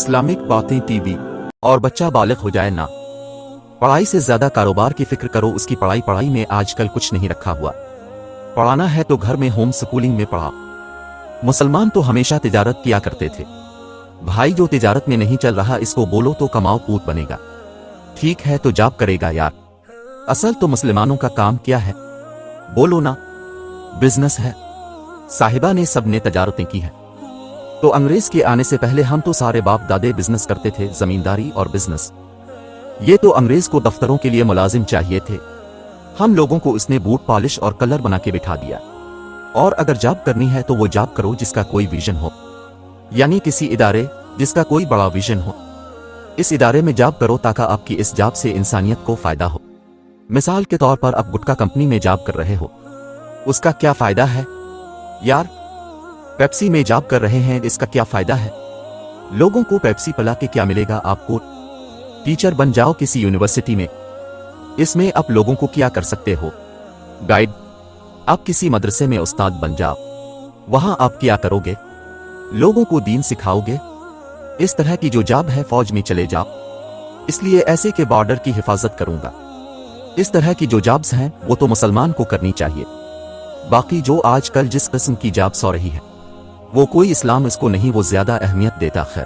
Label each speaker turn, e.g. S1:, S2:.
S1: Islamic बातें TV. और बच्चा बालिग हो जाए ना, पढ़ाई से ज्यादा कारोबार की फिक्र करो। उसकी पढ़ाई में आजकल कुछ नहीं रखा हुआ। पढ़ाना है तो घर में होम स्कूलिंग में पढ़ा। मुसलमान तो हमेशा तिजारत किया करते थे। भाई जो तिजारत में नहीं चल रहा इसको बोलो तो कमाओ पूत बनेगा। ठीक है तो जॉब करेगा यार। असल तो मुसलमानों का काम क्या है बोलो ना, बिजनेस है। साहिबा ने सबने तजारतें की है। तो अंग्रेज के आने से पहले हम तो सारे बाप दादे बिजनेस करते थे, जमींदारी और बिजनेस। ये तो अंग्रेज को दफ्तरों के लिए मुलाजिम चाहिए थे। हम लोगों को इसने बूट पॉलिश और कलर बना के बिठा दिया। और अगर जॉब करनी है तो वो जॉब करो जिसका कोई विजन हो, यानी किसी इदारे जिसका कोई बड़ा विजन हो। इस इदारे में जॉब करो ताकि आपकी इस जॉब से इंसानियत को फायदा हो। मिसाल के तौर पर आप गुटखा कंपनी में जॉब कर रहे हो, उसका क्या फायदा है यार? पेप्सी में जॉब कर रहे हैं, इसका क्या फायदा है? लोगों को पेप्सी पिला के क्या मिलेगा आपको? टीचर बन जाओ किसी यूनिवर्सिटी में, इसमें आप लोगों को क्या कर सकते हो? गाइड। आप किसी मदरसे में उस्ताद बन जाओ, वहां आप क्या करोगे? लोगों को दीन सिखाओगे। इस तरह की जो जॉब है फौज में चले जाओ, इसलिए ऐसे के बॉर्डर की हिफाजत करूंगा। इस तरह की जो जॉब्स हैं वो तो मुसलमान को करनी चाहिए। बाकी जो आजकल जिस किस्म की जॉब्स हो रही है वो कोई इस्लाम इसको नहीं, वो ज्यादा अहमियत देता। खैर।